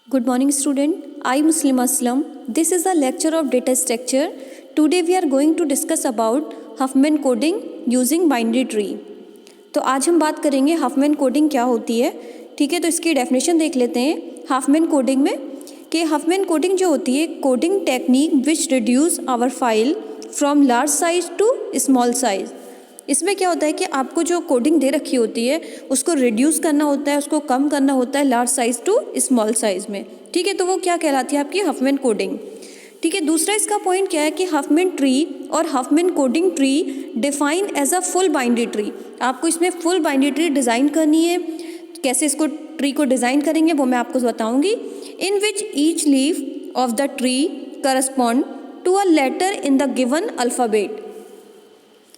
Good morning student, I Muslim Aslam. This is a lecture of data structure. Today we are going to discuss about Huffman coding using binary tree. तो आज हम बात करेंगे Huffman coding क्या होती है। ठीक है, तो इसकी डेफिनेशन देख लेते हैं हफमैन कोडिंग में कि हफमैन कोडिंग जो होती है coding technique which reduce our file from large size to small size. इसमें क्या होता है कि आपको जो कोडिंग दे रखी होती है उसको रिड्यूस करना होता है, उसको कम करना होता है large size to small size में। ठीक है, तो वो क्या कहलाती है आपकी हफमैन कोडिंग। ठीक है, दूसरा इसका पॉइंट क्या है कि हफमैन ट्री और Huffman coding tree define as a full binary tree. आपको इसमें फुल बाइनरी ट्री डिज़ाइन करनी है। कैसे इसको ट्री को डिज़ाइन करेंगे वो मैं आपको बताऊंगी। In which each leaf of the tree correspond to a letter in the given alphabet.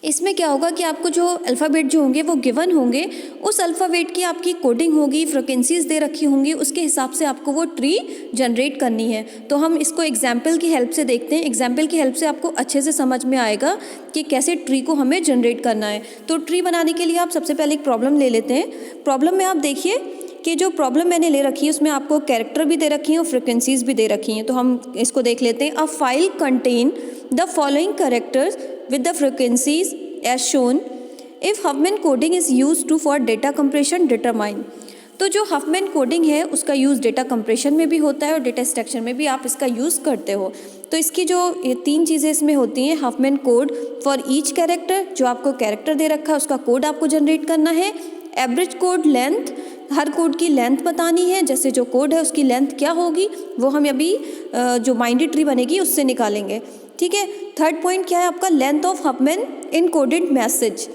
इसमें क्या होगा कि आपको जो अल्फ़ाबेट जो होंगे वो गिवन होंगे, उस अल्फ़ाबेट की आपकी कोडिंग होगी, फ्रिक्वेंसीज दे रखी होंगी, उसके हिसाब से आपको वो ट्री जनरेट करनी है। तो हम इसको एग्जाम्पल की हेल्प से देखते हैं। एग्जाम्पल की हेल्प से आपको अच्छे से समझ में आएगा कि कैसे ट्री को हमें जनरेट करना है। तो ट्री बनाने के लिए आप सबसे पहले एक प्रॉब्लम ले लेते हैं। प्रॉब्लम में आप देखिए कि जो प्रॉब्लम मैंने ले रखी है उसमें आपको कैरेक्टर भी दे रखी हैं और फ्रिक्वेंसीज भी दे रखी हैं। तो हम इसको देख लेते हैं। A file contain the following characters with the frequencies as shown if Huffman coding is used to for data compression determine। तो जो हफमैन कोडिंग है उसका यूज़ डेटा कंप्रेशन में भी होता है और डेटा स्ट्रक्चर में भी आप इसका यूज़ करते हो। तो इसकी जो ये तीन चीज़ें इसमें होती हैं, Huffman code for each character, जो आपको कैरेक्टर दे रखा है उसका कोड आपको जनरेट करना है। एवरेज कोड लेंथ, हर कोड की लेंथ बतानी है, जैसे जो कोड है उसकी लेंथ क्या होगी वो हम अभी जो बाइनरी ट्री बनेगी उससे निकालेंगे। ठीक है, थर्ड पॉइंट क्या है आपका, length of Huffman encoded message.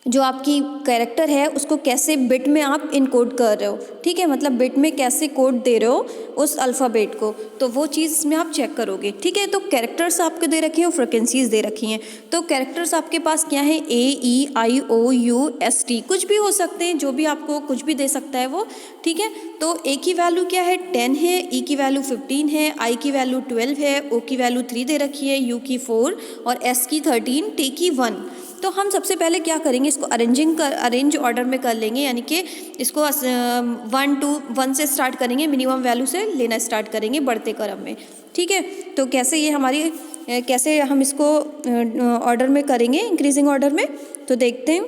जो आपकी कैरेक्टर है उसको कैसे बिट में आप इनकोड कर रहे हो। ठीक है, मतलब बिट में कैसे कोड दे रहे हो उस अल्फ़ाबेट को, तो वो चीज़ इसमें आप चेक करोगे। ठीक है, तो कैरेक्टर्स आपके दे रखे हैं और फ्रिक्वेंसीज दे रखी हैं। तो कैरेक्टर्स आपके पास क्या है, AEIOUST, कुछ भी हो सकते हैं, जो भी आपको कुछ भी दे सकता है वो। ठीक है, तो A की वैल्यू क्या है 10 है, E की वैल्यू 15 है, I की वैल्यू 12 है, O की वैल्यू 3 दे रखी है, U की 4 और S की 13, T की 1। तो हम सबसे पहले क्या करेंगे, इसको अरेंज ऑर्डर में कर लेंगे, यानी कि इसको 1 से स्टार्ट करेंगे, मिनिमम वैल्यू से लेना स्टार्ट करेंगे बढ़ते क्रम में। ठीक है, तो कैसे हम इसको ऑर्डर में करेंगे, इंक्रीजिंग ऑर्डर में। तो देखते हैं,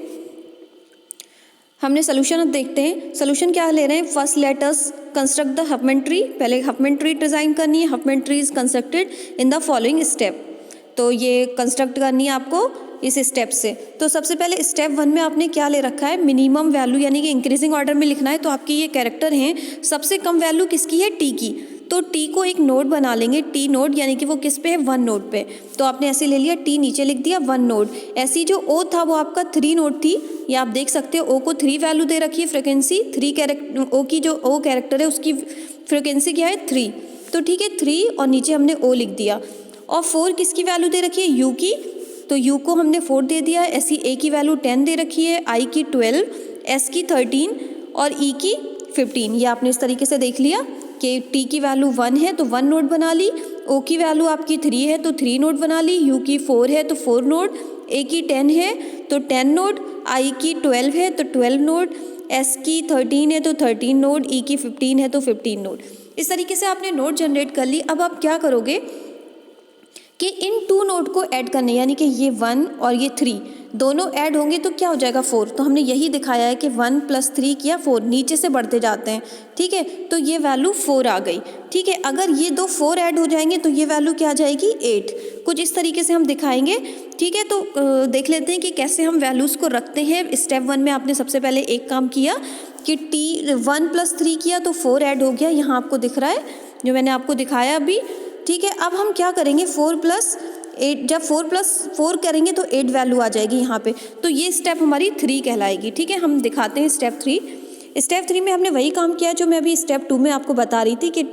हमने सोल्यूशन अब देखते हैं। सोल्यूशन क्या ले रहे हैं, first let us construct the Huffman tree. पहले हफमैन ट्री डिज़ाइन करनी है। Huffman tree is constructed in the following step. तो ये कंस्ट्रक्ट करनी है आपको इस स्टेप से। तो सबसे पहले स्टेप 1 में आपने क्या ले रखा है, मिनिमम वैल्यू, यानी कि इंक्रीजिंग ऑर्डर में लिखना है। तो आपकी ये कैरेक्टर हैं, सबसे कम वैल्यू किसकी है, टी की। तो टी को एक नोड बना लेंगे, टी नोड, यानी कि वो किस पे है, 1 नोड पे। तो आपने ऐसे ले लिया, टी नीचे लिख दिया 1 नोड। ऐसी जो ओ था वो आपका 3 नोड थी, ये आप देख सकते हो। ओ को 3 वैल्यू दे रखी है, फ्रिक्वेंसी 3 कैरेक्टर, ओ की जो ओ कैरेक्टर है उसकी फ्रिक्वेंसी क्या है 3। तो ठीक है, 3 और नीचे हमने ओ लिख दिया। और 4 किसकी वैल्यू दे रखी है, यू की। तो यू को हमने 4 दे दिया। ऐसी ए की वैल्यू 10 दे रखी है, आई की 12, एस की 13 और ई की 15। ये आपने इस तरीके से देख लिया कि टी की वैल्यू 1 है तो 1 नोड बना ली, ओ की वैल्यू आपकी 3 है तो 3 नोड बना ली, यू की 4 है तो 4 नोड, ए की 10 है तो 10 नोड, आई की 12 है तो 12 नोड, एस की 13 है तो 13 नोड, ई की 15 है तो 15 नोड। इस तरीके से आपने नोड जनरेट कर ली। अब आप क्या करोगे कि इन 2 नोड को ऐड करने, यानी कि ये 1 और ये 3 दोनों ऐड होंगे तो क्या हो जाएगा 4। तो हमने यही दिखाया है कि 1 + 3 किया 4, नीचे से बढ़ते जाते हैं। ठीक है, तो ये वैल्यू 4 आ गई। ठीक है, अगर ये 2 4 ऐड हो जाएंगे तो ये वैल्यू क्या आ जाएगी 8। कुछ इस तरीके से हम दिखाएंगे। ठीक है, तो देख लेते हैं कि कैसे हम वैल्यूज़ को रखते हैं। स्टेप 1 में आपने सबसे पहले एक काम किया कि 1 + 3 किया तो 4 ऐड हो गया, यहाँ आपको दिख रहा है जो मैंने आपको दिखाया अभी। ठीक है, अब हम क्या करेंगे, 4 + 8, जब 4 + 4 करेंगे तो 8 वैल्यू आ जाएगी यहाँ पे। तो ये स्टेप हमारी 3 कहलाएगी। ठीक है, हम दिखाते हैं स्टेप 3। स्टेप 3 में हमने वही काम किया जो मैं अभी स्टेप 2 में आपको बता रही थी कि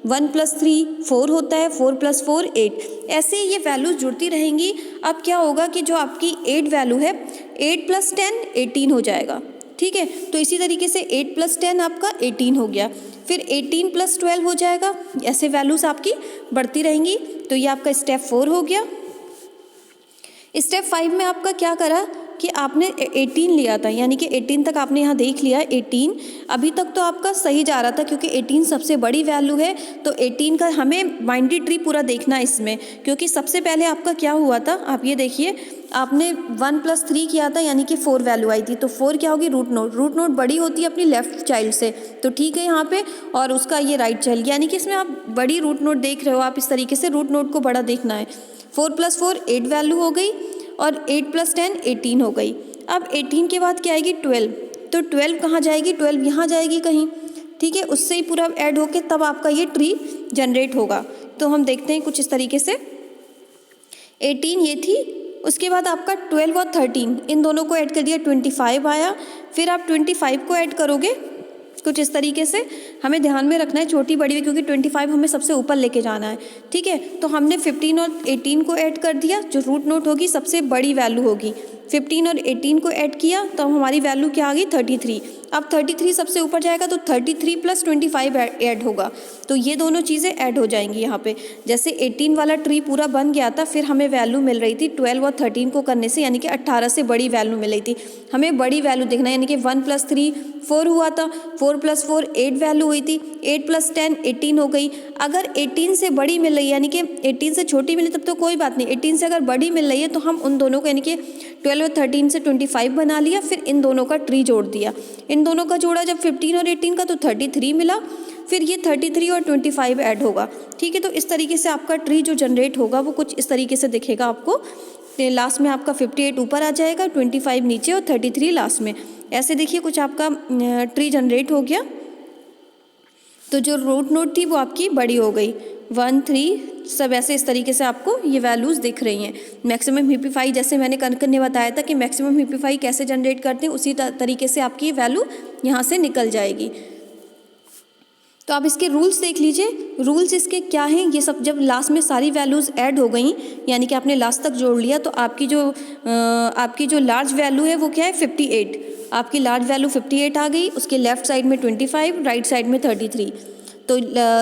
1 + 3 4 होता है, 4 + 4 8। ऐसे ये वैल्यूज जुड़ती रहेंगी। अब क्या होगा कि जो आपकी 8 वैल्यू है, 8 + 10 18 हो जाएगा। ठीक है, तो इसी तरीके से 8 + 10 आपका 18 हो गया, फिर 18 + 12 हो जाएगा। ऐसे वैल्यूज़ आपकी बढ़ती रहेंगी। तो ये आपका स्टेप 4 हो गया। स्टेप 5 में आपका क्या करा, कि आपने 18 लिया था, यानी कि 18 तक आपने यहाँ देख लिया 18। अभी तक तो आपका सही जा रहा था क्योंकि 18 सबसे बड़ी वैल्यू है, तो 18 का हमें बाइनरी ट्री पूरा देखना है इसमें, क्योंकि सबसे पहले आपका क्या हुआ था, आप ये देखिए, आपने 1 + 3 किया था यानी कि 4 वैल्यू आई थी, तो 4 क्या होगी, रूट नोड बड़ी होती है अपनी लेफ्ट चाइल्ड से, तो ठीक है यहाँ पे, और उसका ये राइट चाइल्ड, यानी कि इसमें आप बड़ी रूट नोड देख रहे हो, आप इस तरीके से रूट नोड को बड़ा देखना है। 4 + 4 8 वैल्यू हो गई, और 8 + 10 18 हो गई। अब 18 के बाद क्या आएगी, 12, तो 12 कहाँ जाएगी, 12 यहाँ जाएगी कहीं, ठीक है, उससे ही पूरा ऐड होके तब आपका ये ट्री जनरेट होगा। तो हम देखते हैं कुछ इस तरीके से, 18 ये थी, उसके बाद आपका 12 और 13 इन दोनों को ऐड कर दिया, 25 आया, फिर आप 25 को ऐड करोगे कुछ इस तरीके से, हमें ध्यान में रखना है छोटी बड़ी, क्योंकि 25 हमें सबसे ऊपर लेके जाना है, ठीक है। तो हमने 15 और 18 को ऐड कर दिया, जो रूट नोड होगी सबसे बड़ी वैल्यू होगी, 15 और 18 को ऐड किया तो हमारी वैल्यू क्या आ गई, 33। अब 33 सबसे ऊपर जाएगा तो 33 + 25 ऐड होगा, तो ये दोनों चीज़ें ऐड हो जाएंगी यहाँ पे। जैसे 18 वाला ट्री पूरा बन गया था, फिर हमें वैल्यू मिल रही थी 12 और 13 को करने से, यानी कि 18 से बड़ी वैल्यू मिल रही थी। हमें बड़ी वैल्यू देखना है, यानी कि 1 + 3 4 हुआ था, 4 + 4 8 वैल्यू हुई थी, 8 + 10 18 हो गई। अगर 18 से बड़ी मिल रही है, यानी कि 18 से छोटी मिली तब तो कोई बात नहीं, 18 से अगर बड़ी मिल रही है तो हम उन दोनों को, यानी कि 12 और 13 से 25 बना लिया, फिर इन दोनों का ट्री जोड़ दिया, इन दोनों का जोड़ा जब 15 और 18 का तो 33 मिला, फिर ये 33 और 25 ऐड होगा, ठीक है। तो इस तरीके से आपका ट्री जो जनरेट होगा वो कुछ इस तरीके से दिखेगा आपको, लास्ट में आपका 58 ऊपर आ जाएगा, 25 नीचे और 33 लास्ट में, ऐसे देखिए कुछ आपका ट्री जनरेट हो गया। तो जो रूट नोड थी वो आपकी बड़ी हो गई, 1 3 सब ऐसे इस तरीके से आपको ये वैल्यूज़ दिख रही हैं। मैक्सिमम हिपिफाई, जैसे मैंने कनकन ने बताया था कि मैक्सिमम हिपिफाई कैसे जनरेट करते हैं, उसी तरीके से आपकी वैल्यू यहाँ से निकल जाएगी। तो आप इसके रूल्स देख लीजिए, रूल्स इसके क्या हैं, ये सब जब लास्ट में सारी वैल्यूज़ ऐड हो गई, यानी कि आपने लास्ट तक जोड़ लिया, तो आपकी जो लार्ज वैल्यू है वो क्या है, 58, आपकी लार्ज वैल्यू 58 आ गई, उसके लेफ्ट साइड में 25, राइट साइड में 33, तो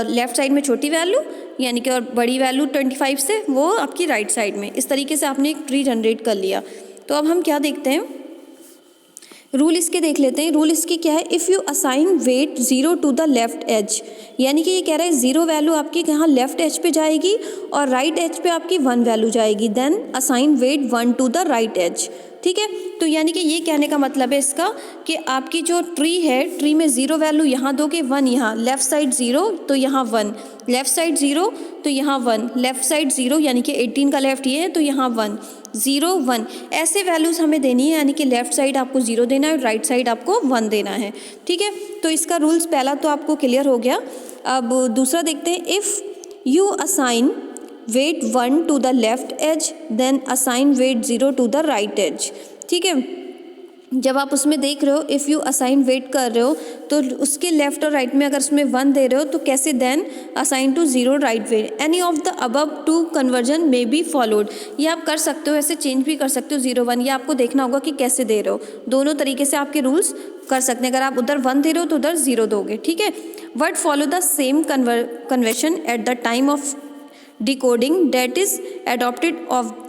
लेफ्ट साइड में छोटी वैल्यू यानी कि, और बड़ी वैल्यू 25 से वो आपकी राइट साइड में, इस तरीके से आपने एक ट्री जनरेट कर लिया। तो अब हम क्या देखते हैं, रूल इसके देख लेते हैं। रूल इसकी क्या है, if you assign weight 0 to the left edge, यानी कि ये कह रहा है 0 वैल्यू आपकी यहाँ लेफ्ट एज पे जाएगी और राइट एज पे आपकी 1 वैल्यू जाएगी, then assign weight 1 to the right edge, ठीक है। तो यानी कि ये कहने का मतलब है इसका कि आपकी जो ट्री है, ट्री में 0 वैल्यू यहाँ दोगे, 1 यहाँ, लेफ्ट साइड 0 तो यहाँ 1, लेफ्ट साइड 0 तो यहाँ 1, लेफ्ट साइड 0 यानी कि 18 का लेफ्ट ये है तो यहाँ 1 0 1, ऐसे वैल्यूज़ हमें देनी है, यानी कि लेफ्ट साइड आपको 0 देना है और राइट साइड आपको 1 देना है, ठीक है। तो इसका रूल्स पहला तो आपको क्लियर हो गया। अब दूसरा देखते हैं, if you assign weight 1 to the left edge then assign weight 0 to the right edge, ठीक है। जब आप उसमें देख रहे हो, इफ़ यू असाइन वेट कर रहे हो तो उसके लेफ्ट और राइट में अगर उसमें 1 दे रहे हो तो कैसे, then assign to 0 right weight, any of the above 2 conversion may be followed, ये आप कर सकते हो, ऐसे चेंज भी कर सकते हो 0 1, ये आपको देखना होगा कि कैसे दे रहे हो, दोनों तरीके से आपके रूल्स कर सकते हैं। अगर आप उधर 1 दे रहे हो तो उधर 0 दोगे, ठीक है। Word follow the same conversion at the time of decoding that is adopted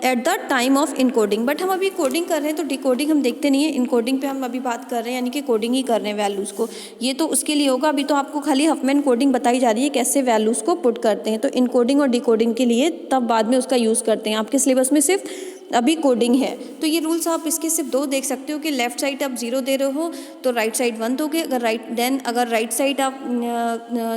at the time of encoding, but हम अभी कोडिंग कर रहे हैं तो डिकोडिंग हम देखते नहीं है, इनकोडिंग पे हम अभी बात कर रहे हैं, यानी कि कोडिंग ही कर रहे हैं वैल्यूज़ को, ये तो उसके लिए होगा। अभी तो आपको खाली हफमैन कोडिंग बताई जा रही है कैसे वैल्यूज़ को पुट करते हैं, तो इनकोडिंग और डिकोडिंग के लिए तब बाद में उसका यूज़ करते हैं। आपके सिलेबस में सिर्फ अभी कोडिंग है, तो ये रूल्स आप इसके सिर्फ 2 देख सकते हो कि लेफ्ट साइड आप 0 दे रहे हो तो राइट साइड 1 दोगे, अगर राइट साइड आप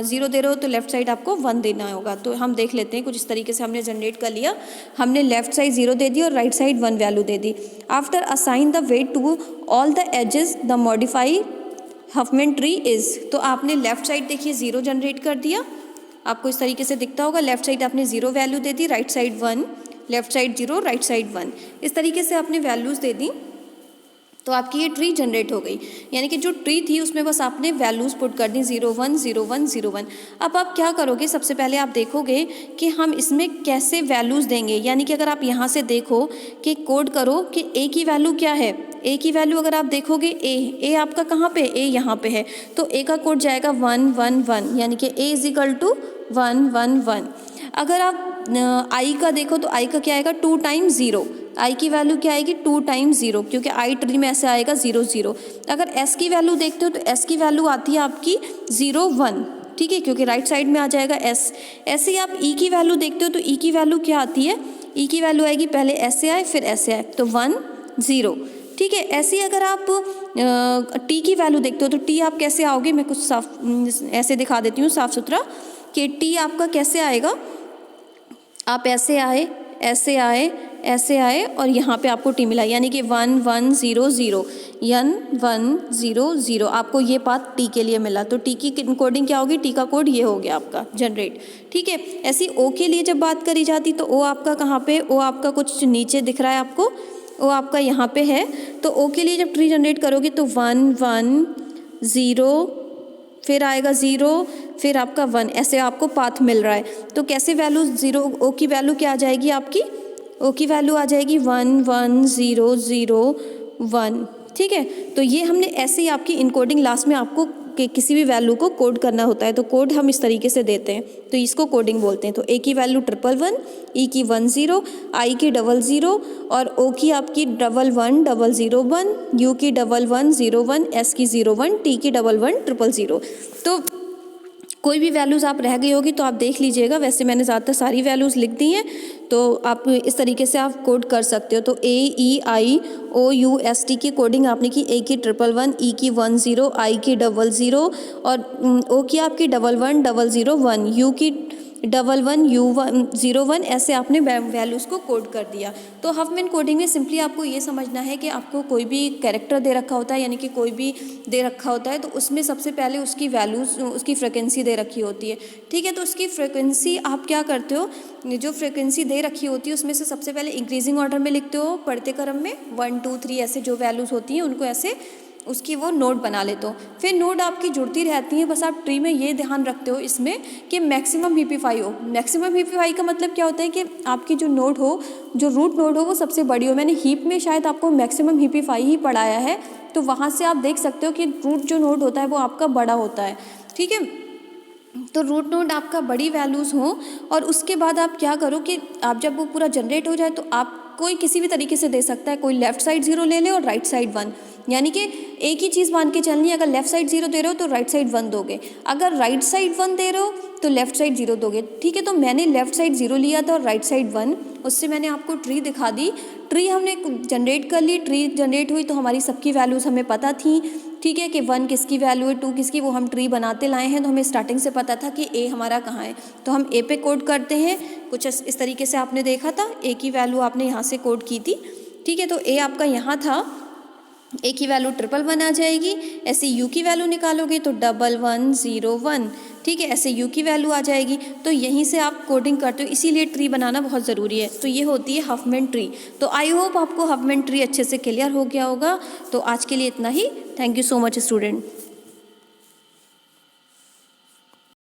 0 दे रहे हो तो लेफ्ट साइड आपको 1 देना होगा। तो हम देख लेते हैं कुछ इस तरीके से हमने जनरेट कर लिया, हमने लेफ्ट साइड 0 दे दी और राइट साइड 1 वैल्यू दे दी। After assign the weight to all the edges the modify Huffman tree is, तो आपने लेफ्ट साइड देखिए 0 जनरेट कर दिया, आपको इस तरीके से दिखता होगा, लेफ्ट साइड आपने 0 वैल्यू दे दी, right side 1, left side 0 right side 1, इस तरीके से आपने वैल्यूज़ दे दी, तो आपकी ये ट्री जनरेट हो गई। यानी कि जो ट्री थी उसमें बस आपने वैल्यूज़ पुट कर दी 0 1 0 1 0 1। अब आप क्या करोगे, सबसे पहले आप देखोगे कि हम इसमें कैसे वैल्यूज़ देंगे, यानी कि अगर आप यहाँ से देखो कि कोड करो कि ए की वैल्यू क्या है, ए की वैल्यू अगर आप देखोगे ए आपका कहाँ पे, ए यहाँ पे है, तो ए का कोड जाएगा 1 1 1, यानी कि ए इज इक्वल टू 1 1 1। अगर आप आई का देखो तो आई का क्या आएगा 2 टाइम्स 0, आई की वैल्यू क्या आएगी 2 टाइम्स 0, क्योंकि आई ट्री में ऐसे आएगा 0 0। अगर एस की वैल्यू देखते हो तो एस की वैल्यू आती है आपकी 0 1, ठीक है, क्योंकि राइट साइड में आ जाएगा एस। ऐसे ही आप ई की वैल्यू देखते हो तो ई की वैल्यू क्या आती है, ई की वैल्यू आएगी पहले ऐसे आए फिर ऐसे आए, तो 1 0, ठीक है। ऐसे ही अगर आप टी की वैल्यू देखते हो तो टी आप कैसे आओगे, मैं कुछ साफ ऐसे दिखा देती हूँ साफ सुथरा कि टी आपका कैसे आएगा। आप ऐसे आए, ऐसे आए, ऐसे आए और यहाँ पे आपको टी मिला, यानी कि 1 1 0 0, 1 0 0, आपको ये पाथ टी के लिए मिला। तो टी की कोडिंग क्या होगी, टी का कोड ये हो गया आपका जनरेट, ठीक है। ऐसी ओ के लिए जब बात करी जाती तो ओ आपका कहाँ पे, ओ आपका कुछ नीचे दिख रहा है आपको, ओ आपका यहाँ पे है। तो ओ के लिए जब ट्री जनरेट करोगे तो 1 1 0, फिर आएगा 0, फिर आपका 1, ऐसे आपको पाथ मिल रहा है। तो कैसे वैल्यू 0, ओ की वैल्यू क्या आ जाएगी आपकी, ओ की वैल्यू आ जाएगी 1 1 0 0 1, ठीक है। तो ये हमने ऐसे ही आपकी इनकोडिंग लास्ट में आपको किसी भी वैल्यू को कोड करना होता है, तो कोड हम इस तरीके से देते हैं, तो इसको कोडिंग बोलते हैं। तो ए की वैल्यू 1 1 1, ई की 1 0, आई की 0 0 और ओ की आपकी 1 1 0 0 1, यू की 1 1 0 1, एस की 0 1, टी की 1 1 0 0। तो कोई भी वैल्यूज़ आप रह गई होगी तो आप देख लीजिएगा, वैसे मैंने ज़्यादातर सारी वैल्यूज़ लिख दी हैं, तो आप इस तरीके से आप कोड कर सकते हो। तो ए ई आई ओ यू एस टी की कोडिंग आपने की, ए की 1 1 1, ई की 1 0, आई की 0 0 और ओ की आपकी 1 1 0 0 1, यू की 1 1 यू 0 1, ऐसे आपने वैल्यूज़ को कोड कर दिया। तो हफमैन कोडिंग में सिंपली आपको ये समझना है कि आपको कोई भी कैरेक्टर दे रखा होता है, यानी कि कोई भी दे रखा होता है, तो उसमें सबसे पहले उसकी वैल्यूज़, उसकी फ्रिक्वेंसी दे रखी होती है, ठीक है। तो उसकी फ्रिक्वेंसी आप क्या करते हो, जो फ्रिक्वेंसी दे रखी होती है उसमें से सबसे पहले इंक्रीजिंग ऑर्डर में लिखते हो, पढ़ते क्रम में 1 2 3 ऐसे जो वैल्यूज़ होती हैं उनको ऐसे उसकी वो नोड बना लेते हो। फिर नोड आपकी जुड़ती रहती है, बस आप ट्री में ये ध्यान रखते हो इसमें कि मैक्सिमम हीपिफाई हो। मैक्सिमम हीपिफाई का मतलब क्या होता है कि आपकी जो नोड हो, जो रूट नोड हो वो सबसे बड़ी हो। मैंने हीप में शायद आपको मैक्सिमम हीपिफाई ही पढ़ाया है, तो वहाँ से आप देख सकते हो कि रूट जो नोड होता है वो आपका बड़ा होता है, ठीक है। तो रूट नोड आपका बड़ी वैल्यूज़ हो और उसके बाद आप क्या करो कि आप जब वो पूरा जनरेट हो जाए तो आप कोई किसी भी तरीके से दे सकता है, कोई लेफ्ट साइड 0 ले ले और राइट साइड 1, यानी कि एक ही चीज़ मान के चलनी है। अगर लेफ्ट साइड 0 दे रहे हो तो राइट साइड 1 दोगे, अगर राइट साइड 1 दे रहे हो तो लेफ्ट साइड 0 दोगे, ठीक है। तो मैंने लेफ्ट साइड 0 लिया था और राइट साइड 1, उससे मैंने आपको ट्री दिखा दी। ट्री हमने जनरेट कर ली, ट्री जनरेट हुई तो हमारी सबकी वैल्यूज़ हमें पता थी, ठीक है, कि 1 किसकी वैल्यू है, 2 किसकी, वो हम ट्री बनाते लाए हैं। तो हमें स्टार्टिंग से पता था कि ए हमारा कहाँ है, तो हम ए पे कोड करते हैं। कुछ इस तरीके से आपने देखा था, ए की वैल्यू आपने यहाँ से कोड की थी, ठीक है। तो ए आपका यहाँ था, ए की वैल्यू 1 1 1 आ जाएगी। ऐसे यू की वैल्यू निकालोगे तो 1 1 0 1, ठीक है, ऐसे यू की वैल्यू आ जाएगी। तो यहीं से आप कोडिंग करते हो, इसीलिए ट्री बनाना बहुत ज़रूरी है। तो ये होती है हफमैन ट्री। तो आई होप आपको हफमैन ट्री अच्छे से क्लियर हो गया होगा। तो आज के लिए इतना ही। Thank you so much student.